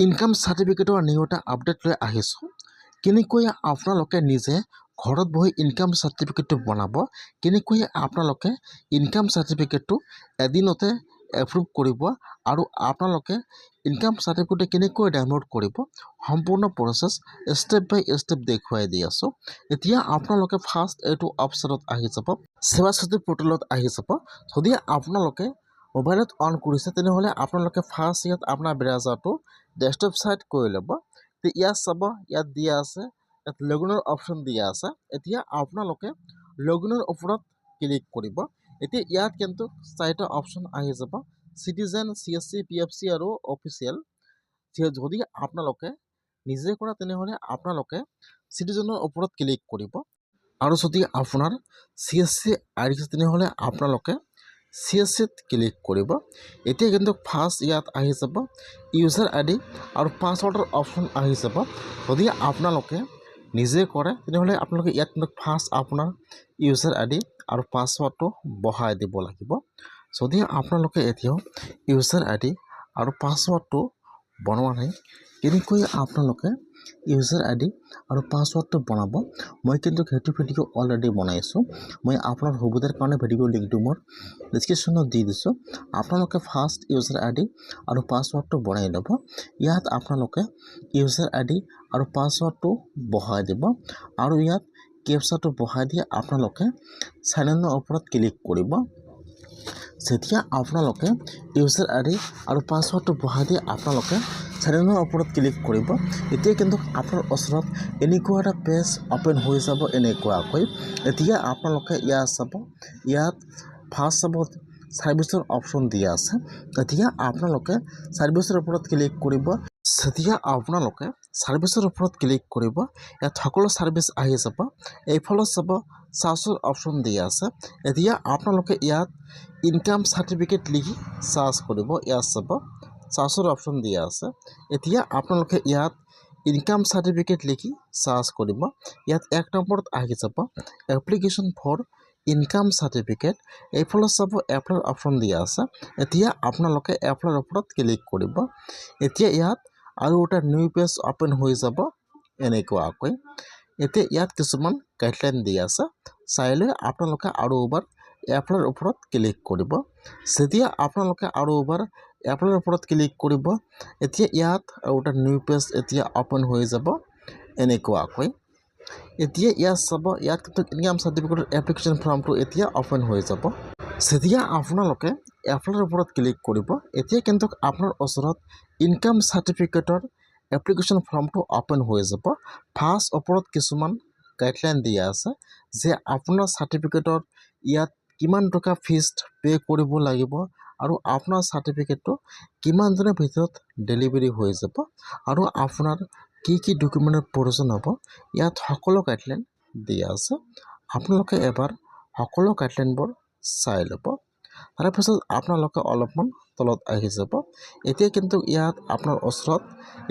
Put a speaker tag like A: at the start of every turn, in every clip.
A: Income সাৰ্টিফিকেটৰ new এটা update লৈ আহিছোঁ। কেনেকৈ আপোনালোকে নিজে ঘৰত বহি ইনকাম সাৰ্টিফিকেটটো বনাব, কেনেকৈ আপোনালোকে ইনকাম সাৰ্টিফিকেটটো এদিনতে এপ্ৰুভ কৰিব আৰু আপোনালোকে ইনকাম সাৰ্টিফিকেটটো কেনেকৈ ডাউনলোড কৰিব, সম্পূৰ্ণ প্ৰচেছ ষ্টেপ বাই ষ্টেপ দেখুৱাই দি আছোঁ। এতিয়া আপোনালোকে ফাৰ্ষ্ট এইটো অপশ্যনত আহি যাব, সেৱা সচিব পৰ্টেলত আহি যাব। যদি আপোনালোকে মোবাইলত অন কৰিছে তেনেহ'লে আপোনালোকে ফাৰ্ষ্ট ইয়াত আপোনাৰ ব্ৰাউজাৰটো ডেস্কটপ সাইড কৰি ল'ব। ইয়াত চাব, ইয়াত দিয়া আছে, ইয়াত লগইনৰ অপশ্যন দিয়া আছে। এতিয়া আপোনালোকে লগইনৰ ওপৰত ক্লিক কৰিব। এতিয়া ইয়াত কিন্তু চাৰিটা অপশ্যন আহি যাব, চিটিজেন, CSC, PFC আৰু অফিচিয়েল। যদি আপোনালোকে নিজে কৰা তেনেহ'লে আপোনালোকে চিটিজেনৰ ওপৰত ক্লিক কৰিব, আৰু যদি আপোনাৰ CSC আহিছে তেনেহ'লে আপোনালোকে CSCত ক্লিক কৰিব। এতিয়া কিন্তু ফাৰ্ষ্ট ইয়াত আহি যাব ইউজাৰ ID আৰু পাছৱৰ্ডৰ অপশ্যন আহি যাব। যদি আপোনালোকে নিজে কৰে তেনেহ'লে আপোনালোকে ইয়াত কিন্তু ফাৰ্ষ্ট আপোনাৰ ইউজাৰ ID আৰু পাছৱৰ্ডটো বহাই দিব লাগিব। যদি আপোনালোকে এতিয়াও ইউজাৰ ID আৰু পাছৱৰ্ডটো বনোৱা নাই, কেনেকৈ আপোনালোকে ইউজাৰ ID আৰু পাছৱৰ্ডটো বনাব, মই কিন্তু সেইটো ভিডিঅ' অলৰেডি বনাইছোঁ। মই আপোনাৰ সুবিধাৰ কাৰণে ভিডিঅ'ৰ লিংকটো মোৰ ডিছক্ৰিপশ্যনত দি দিছোঁ। আপোনালোকে ফাৰ্ষ্ট ইউজাৰ ID আৰু পাছৱৰ্ডটো বনাই ল'ব। ইয়াত আপোনালোকে ইউজাৰ ID আৰু পাছৱৰ্ডটো বহাই দিব, আৰু ইয়াত কেপচাটো বহাই দি আপোনালোকে সাইন ইনৰ ওপৰত ক্লিক কৰিব। যেতিয়া আপোনালোকে ইউজাৰ ID আৰু পাছৱৰ্ডটো বহাই দি আপোনালোকে সাইন ইনৰ ওপৰত ক্লিক কৰিব, এতিয়া কিন্তু আপোনাৰ ওচৰত এনেকুৱা এটা পেজ অ'পেন হৈ যাব এনেকুৱাকৈ। এতিয়া আপোনালোকে ইয়াত চাব, ইয়াত ফাৰ্ষ্ট চাব ছাৰ্ভিচৰ অপশ্যন দিয়া আছে। এতিয়া আপোনালোকে ছাৰ্ভিচৰ ওপৰত ক্লিক কৰিব। যেতিয়া আপোনালোকে ছাৰ্ভিচৰ ওপৰত ক্লিক কৰিব, ইয়াত সকলো ছাৰ্ভিচ আহি যাব। এইফালে চাব চাৰ্চৰ অপশ্যন দিয়া আছে। এতিয়া আপোনালোকে ইয়াত ইনকাম সাৰ্টিফিকেট লিখি চাৰ্চ কৰিব। ইয়াত চাব চাৰ্চৰ অপশ্যন দিয়া আছে। এতিয়া আপোনালোকে ইয়াত ইনকাম সাৰ্টিফিকেট লিখি চাৰ্চ কৰিব। ইয়াত 1 নম্বৰত আহি যাব এপ্লিকেশ্যন ফৰ ইনকাম সাৰ্টিফিকেট। এইফালে চাব এপ্লাইৰ অপশ্যন দিয়া আছে। এতিয়া আপোনালোকে এপ্লাইৰ ওপৰত ক্লিক কৰিব। এতিয়া ইয়াত আৰু এটা নিউ পেজ অ'পেন হৈ যাব এনেকুৱাকৈ। এতিয়া ইয়াত কিছুমান গাইডলাইন দিয়া আছে, চাই লৈ আপোনালোকে আৰু এবাৰ এপ্লাইৰ ওপৰত ক্লিক কৰিব। যেতিয়া আপোনালোকে আৰু এবাৰ এপ্লাইৰ ওপৰত ক্লিক কৰিব, এতিয়া ইয়াত আৰু এটা নিউ পেজ এতিয়া অ'পেন হৈ যাব এনেকুৱাকৈ। এতিয়া ইয়াত চাব, ইয়াত কিন্তু ইনকাম সাৰ্টিফিকেটৰ এপ্লিকেশ্যন ফৰ্মটো এতিয়া অ'পেন হৈ যাব। যেতিয়া আপোনালোকে এপ্লাইৰ ওপৰত ক্লিক কৰিব, এতিয়া কিন্তু আপোনাৰ ওচৰত ইনকাম সাৰ্টিফিকেটৰ এপ্লিকেশ্যন ফৰ্মটো অ'পেন হৈ যাব। ফাৰ্ষ্ট ওপৰত কিছুমান গাইডলাইন দিয়া আছে যে আপোনাৰ চাৰ্টিফিকেটৰ ইয়াত কিমান টকা ফিজ পে' কৰিব লাগিব, আৰু আপোনাৰ চাৰ্টিফিকেটটো কিমান দিনৰ ভিতৰত ডেলিভাৰী হৈ যাব, আৰু আপোনাৰ কি কি ডকুমেণ্টৰ প্ৰয়োজন হ'ব, ইয়াত সকলো গাইডলাইন দিয়া আছে। আপোনালোকে এবাৰ সকলো গাইডলাইনবোৰ চাই ল'ব। তাৰপিছত আপোনালোকে অলপমান তলত আহি যাব। এতিয়া কিন্তু ইয়াত আপোনাৰ ওচৰত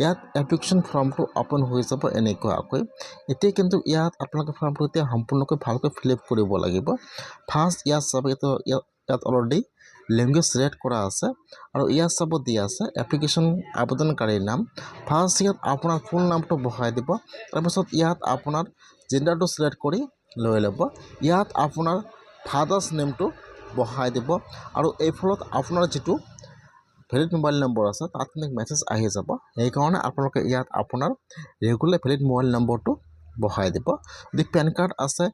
A: ইয়াত এপ্লিকেশ্যন ফৰ্মটো অ'পেন হৈ যাব এনেকুৱাকৈ। এতিয়া কিন্তু ইয়াত আপোনালোকে ফৰ্মটো এতিয়া সম্পূৰ্ণকৈ ভালকৈ ফিল আপ কৰিব লাগিব। ফাৰ্ষ্ট ইয়াত চাব, ইয়াত অলৰেডি লেংগুৱেজ ছিলেক্ট কৰা আছে, আৰু ইয়াত চাব দিয়া আছে এপ্লিকেশ্যন আবেদনকাৰীৰ নাম। ফাৰ্ষ্ট ইয়াত আপোনাৰ ফুল নামটো বহাই দিব। তাৰপিছত ইয়াত আপোনাৰ জেণ্ডাৰটো ছিলেক্ট কৰি লৈ ল'ব। ইয়াত আপোনাৰ ফাদাৰ্ছ নেমটো বহাই দিব, আৰু এইফালত আপোনাৰ যিটো ভেলিড মোবাইল নম্বৰ আছে তাত কিন্তু মেছেজ আহি যাব। সেইকাৰণে আপোনালোকে ইয়াত আপোনাৰ ৰেগুলাৰ ভেলিড মোবাইল নম্বৰটো বহাই দিব। যদি পেন কাৰ্ড আছে,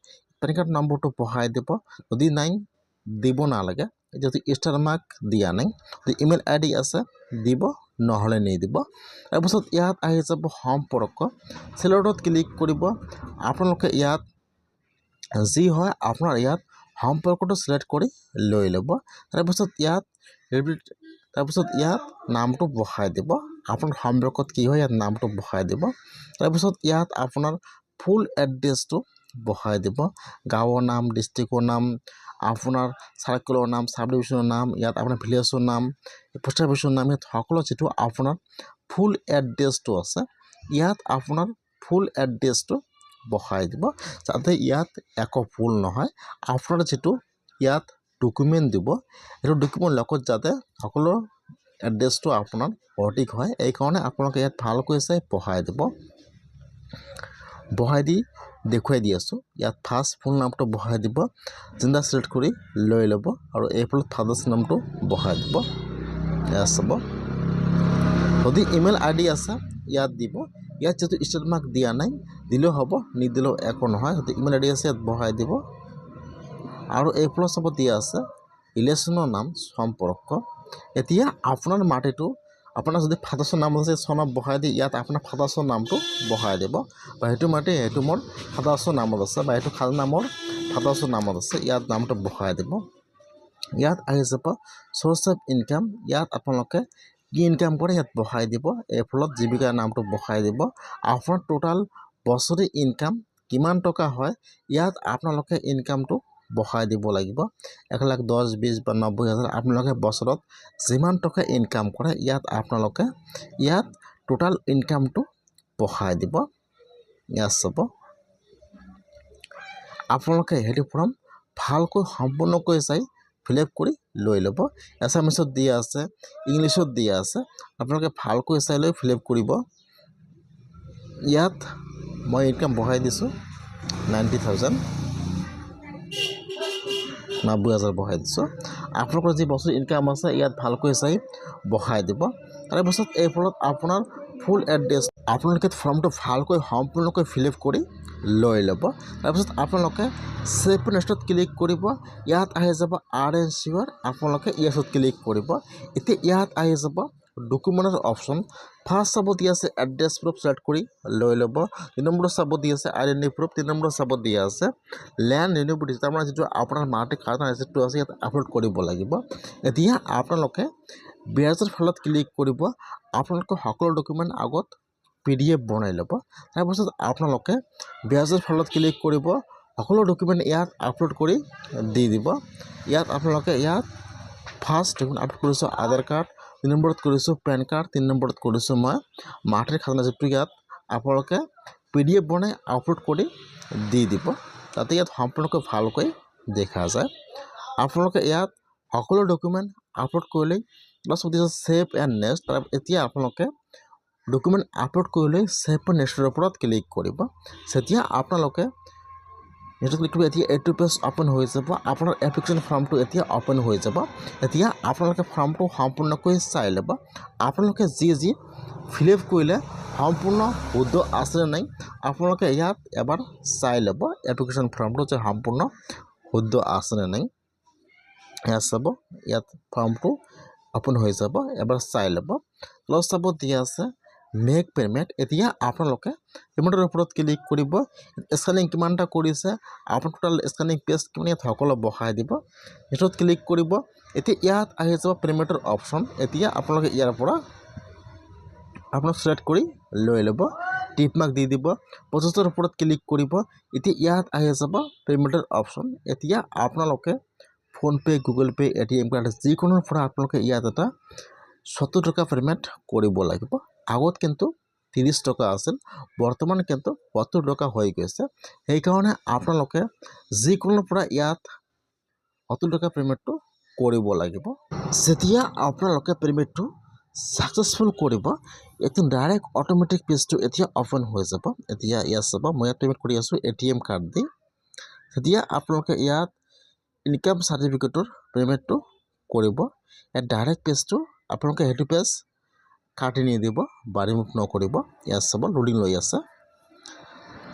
A: পেন কাৰ্ড নম্বৰটো বহাই দিব। যদি নাই, দিব নালাগে। যদি ষ্টাৰ মাৰ্ক দিয়া নাই, যদি ইমেইল ID আছে দিব, নহ'লে নিদিব। তাৰপিছত ইয়াত আহি যাব সম্পৰ্ক, ছিলেক্টত ক্লিক কৰিব। আপোনালোকে ইয়াত যি হয় আপোনাৰ ইয়াত সম্পৰ্কটো ছিলেক্ট কৰি লৈ ল'ব। তাৰপিছত ইয়াত নামটো বহাই দিব। আপোনাৰ সম্পৰ্কত কি হয় ইয়াত নামটো বহাই দিব। তাৰপিছত ইয়াত আপোনাৰ ফুল এড্ৰেছটো বহাই দিব। গাঁৱৰ নাম, ডিষ্ট্ৰিক্টৰ নাম, আপোনাৰ চাৰ্কলৰ নাম, চাব ডিভিশ্যনৰ নাম, ইয়াত আপোনাৰ ভিলেজৰ নাম, পোষ্ট অফিচৰ নাম, ইয়াত সকলো যিটো আপোনাৰ ফুল এড্ৰেছটো আছে, ইয়াত আপোনাৰ ফুল এড্ৰেছটো বহাই দিব, যাতে ইয়াত একো ভুল নহয়। আপোনাৰ যিটো ইয়াত ডকুমেণ্ট দিব, সেইটো ডকুমেণ্ট লগত যাতে সকলো এড্ৰেছটো আপোনাৰ সঠিক হয় এইকাৰণে আপোনালোকে ইয়াত ভালকৈ চাই বহাই দিব। বহাই দি দেখুৱাই দি আছোঁ। ইয়াত ফাৰ্ষ্ট ফুল নামটো বহাই দিব, জেণ্ডাৰ চিলেক্ট কৰি লৈ ল'ব আৰু এইফালে ফাদাৰ্ছ নামটো বহাই দিব। ইয়াত চাব, যদি ইমেইল ID আছে ইয়াত দিব। ইয়াত যিহেতু ষ্টেট মাৰ্ক দিয়া নাই, দিলেও হ'ব নিদিলেও একো নহয়। যদি ইমেইল ID আছে ইয়াত বহাই দিব আৰু এইফালে চাব দিয়া আছে ৰিলেশ্যনৰ নাম সম্পৰ্ক। এতিয়া আপোনাৰ মাটিটো আপোনাৰ যদি ফাদাৰ্ছৰ নাম আছে চনত বহাই দি ইয়াত আপোনাৰ ফাদাৰ্ছৰ নামটো বহাই দিব, বা সেইটো মাটি সেইটো মোৰ ফাদাৰ্ছৰ নামত আছে বা সেইটো খাজনা মোৰ ফাদাৰ্ছৰ নামত আছে, ইয়াত নামটো বহাই দিব। ইয়াত আহি যাব চ'ৰ্চ অফ ইনকাম, ইয়াত আপোনালোকে কি ইনকাম কৰে ইয়াত বহাই দিব। এইফলত জীৱিকাৰ নামটো বহাই দিব। আপোনাৰ টোটাল বছৰি ইনকাম কিমান টকা হয় ইয়াত আপোনালোকে ইনকামটো বহাই দিব লাগিব। 1,00,000, 10, 20 বা 90,000 আপোনালোকে বছৰত যিমান টকা ইনকাম কৰে ইয়াত আপোনালোকে ইয়াত টোটাল ইনকামটো বহাই দিব। ইয়াত চাব, আপোনালোকে সেইটো ফৰ্ম ভালকৈ সম্পূৰ্ণকৈ চাই ফিল আপ কৰি লৈ ল'ব। এছামিছত দিয়া আছে, ইংলিছত দিয়া আছে, আপোনালোকে ভালকৈ চাই লৈ ফিল আপ কৰিব। ইয়াত মই ইনকাম বহাই দিছোঁ 90,000, 90,000 বহাই দিছোঁ। আপোনালোকৰ যি বছৰ ইনকাম আছে ইয়াত ভালকৈ চাই বহাই দিব। তাৰপিছত এই ফলত আপোনাৰ ফুল এড্ৰেছ আপোনালোকে ফৰ্মটো ভালকৈ সম্পূৰ্ণকৈ ফিল আপ কৰি লৈ ল'ব। তাৰপিছত আপোনালোকে ছেভ নেক্সটত ক্লিক কৰিব। ইয়াত আহি যাব RNCৰ, আপোনালোকে ইয়াছত ক্লিক কৰিব। এতিয়া ইয়াত আহি যাব ডকুমেণ্টৰ অপশ্যন। ফাৰ্ষ্ট চাব দিয়া আছে এড্ৰেছ প্ৰুফ চিলেক্ট কৰি লৈ ল'ব। 2 নম্বৰত চাব দিয়া আছে আইডেণ্টি প্ৰুফ। 3 নম্বৰত চাব দিয়া আছে লেণ্ড ৰিনিউবল ৰেজিষ্টাৰ, তাৰমানে যিটো আপোনাৰ মাটি খাজনা ৰেজিষ্টাৰটো আছে ইয়াত আপলোড কৰিব লাগিব। এতিয়া আপোনালোকে ব্যাজৰ ফলত ক্লিক কৰিব। আপোনালোকে সকলো ডকুমেণ্ট আগত PDF বনাই ল'ব। তাৰপিছত আপোনালোকে ব্যাজৰ ফলত ক্লিক কৰিব, সকলো ডকুমেণ্ট ইয়াত আপলোড কৰি দি দিব। ইয়াত আপোনালোকে ইয়াত ফাৰ্ষ্ট ডকুমেণ্ট আপলোড কৰিছোঁ আধাৰ কাৰ্ড, 2 নম্বৰত কৰিছোঁ পেন কাৰ্ড, 3 নম্বৰত কৰিছোঁ মই মাটিৰ খাজনা যিটো ইয়াত আপোনালোকে PDF বনাই আপলোড কৰি দি দিব, যাতে ইয়াত সম্পূৰ্ণকৈ ভালকৈ দেখা যায়। আপোনালোকে ইয়াত সকলো ডকুমেণ্ট আপলোড কৰিলে প্লাছ ছেভ এণ্ড নেক্সট। এতিয়া আপোনালোকে ডকুমেণ্ট আপলোড কৰিলে ছেভ এণ্ড নেক্সটৰ ওপৰত ক্লিক কৰিব। যেতিয়া আপোনালোকে এতিয়া এইটো পেজ অ'পেন হৈ যাব, আপোনাৰ এপ্লিকেশ্যন ফৰ্মটো এতিয়া অ'পেন হৈ যাব। এতিয়া আপোনালোকে ফৰ্মটো সম্পূৰ্ণকৈ চাই ল'ব। আপোনালোকে যি ফিল আপ কৰিলে সম্পূৰ্ণ শুদ্ধ আছেনে নাই আপোনালোকে ইয়াত এবাৰ চাই ল'ব। এপ্লিকেশ্যন ফৰ্মটো যে সম্পূৰ্ণ শুদ্ধ আছেনে নাই ইয়াত চাব। ইয়াত ফৰ্মটো অ'পেন হৈ যাব, এবাৰ চাই ল'ব। প্লাছ চাব দিয়া আছে মেক পে'মেণ্ট। এতিয়া আপোনালোকে পে'মেণ্টৰ ওপৰত ক্লিক কৰিব। স্কেনিং কিমানটা কৰিছে, আপোনাৰ টোটেল স্কেনিং পেজ কিমান ইয়াত সকলো বহাই দিব। সেইটোত ক্লিক কৰিব। এতিয়া ইয়াত আহি যাব পে'মেণ্টৰ অপশ্যন। এতিয়া আপোনালোকে ইয়াৰ পৰা আপোনাক চিলেক্ট কৰি লৈ ল'ব, টিপ মাৰ্ক দি দিব, প্ৰচেছৰ ওপৰত ক্লিক কৰিব। এতিয়া ইয়াত আহি যাব পে'মেণ্টৰ অপশ্যন। এতিয়া আপোনালোকে PhonePe', Google Pay', ATM card যিকোনোৰ পৰা আপোনালোকে ইয়াত এটা 70 টকা পে'মেণ্ট কৰিব লাগিব। আগত কিন্তু 30 টকা আছিল, বৰ্তমান কিন্তু 70 টকা হৈ গৈছে। সেইকাৰণে আপোনালোকে যিকোনোৰ পৰা ইয়াত 70 টকা পে'মেণ্টটো কৰিব লাগিব। যেতিয়া আপোনালোকে পে'মেণ্টটো ছাকচেছফুল কৰিব, এতিয়া ডাইৰেক্ট অট'মেটিক পেজটো এতিয়া অ'পেন হৈ যাব। এতিয়া ইয়াত চাব, মই ইয়াত পে'মেণ্ট কৰি আছোঁ ATM কাৰ্ড দি। তেতিয়া আপোনালোকে ইয়াত ইনকাম চাৰ্টিফিকেটৰ পে'মেণ্টটো কৰিব। ইয়াত ডাইৰেক্ট পেজটো আপোনালোকে সেইটো পেজ কাটি নিদিব বা ৰিমুভ নকৰিব। ইয়াত চাব লোডিং লৈ আছে।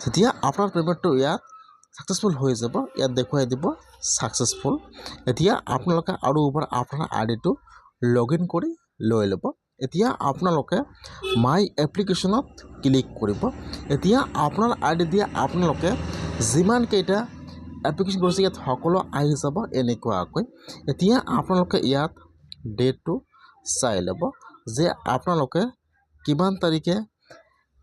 A: যেতিয়া আপোনাৰ পে'মেণ্টটো ইয়াত ছাকচেছফুল হৈ যাব, ইয়াত দেখুৱাই দিব ছাকচেছফুল। এতিয়া আপোনালোকে আৰু এবাৰ আপোনাৰ আইডিটো লগ ইন কৰি লৈ ল'ব। এতিয়া আপোনালোকে মাই এপ্লিকেশ্যনত ক্লিক কৰিব। এতিয়া আপোনাৰ আইডি দিয়ে আপোনালোকে যিমানকেইটা এপ্লিকেশ্যন কৰিছে ইয়াত সকলো আহি যাব এনেকুৱাকৈ। এতিয়া আপোনালোকে ইয়াত ডেটটো চাই ল'ব যে আপোনালোকে কিমান তাৰিখে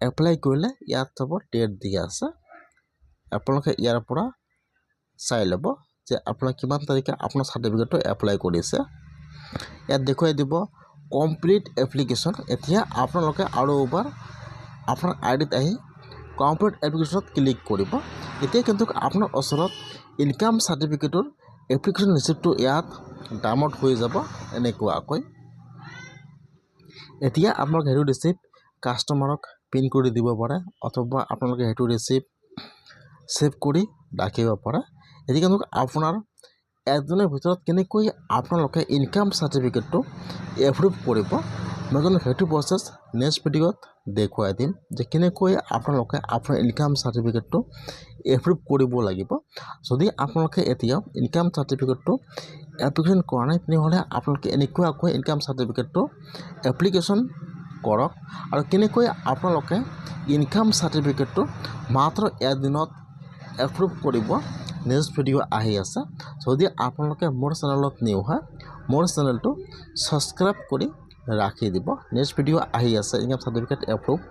A: এপ্লাই কৰিলে, ইয়াত চাব ডেট দিয়া আছে। আপোনালোকে ইয়াৰ পৰা চাই ল'ব যে আপোনালোকে কিমান তাৰিখে আপোনাৰ চাৰ্টিফিকেটটো এপ্লাই কৰিছে। ইয়াত দেখুৱাই দিব কমপ্লিট এপ্লিকেশ্যন। এতিয়া আপোনালোকে আৰু এবাৰ আপোনাৰ আইডিত আহি কমপ্লিট এপ্লিকেশ্যনত ক্লিক কৰিব। এতিয়া কিন্তু আপোনাৰ ওচৰত ইনকাম চাৰ্টিফিকেটৰ এপ্লিকেশ্যন ৰিচিপ্টটো ইয়াত ডাউনলোড হৈ যাব এনেকুৱাকৈ। এতিয়া আপোনালোকে সেইটো ৰিচিপ্ট কাষ্টমাৰক পিন কৰি দিব পাৰে অথবা আপোনালোকে সেইটো ৰিচিপ্ট ছেভ কৰি ৰাখিব পাৰে। এতিয়া কিন্তু আপোনাৰ এদিনৰ ভিতৰত কেনেকৈ আপোনালোকে ইনকাম চাৰ্টিফিকেটটো এপ্ৰুভ কৰিব মই কিন্তু সেইটো প্ৰচেছ নেক্সট ভিডিঅ'ত দেখুৱাই দিম যে কেনেকৈ আপোনালোকে আপোনাৰ ইনকাম চাৰ্টিফিকেটটো এপ্ৰুভ কৰিব লাগিব। যদি আপোনালোকে এতিয়াও ইনকাম চাৰ্টিফিকেটটো এপ্লিকেশ্যন কৰা নাই তেনেহ'লে আপোনালোকে এনেকুৱাকৈ ইনকাম চাৰ্টিফিকেটটো এপ্লিকেশ্যন কৰক আৰু কেনেকৈ আপোনালোকে ইনকাম চাৰ্টিফিকেটটো মাত্ৰ এদিনত এপ্ৰুভ কৰিব নেক্সট ভিডিঅ' আহি আছে। যদি আপোনালোকে মোৰ চেনেলত নিউ হয় মোৰ চেনেলটো ছাবস্ক্ৰাইব কৰি ৰাখি দিব। নেক্সট ভিডিঅ' আহি আছে ইনকাম চাৰ্টিফিকেট এপ্ৰুভ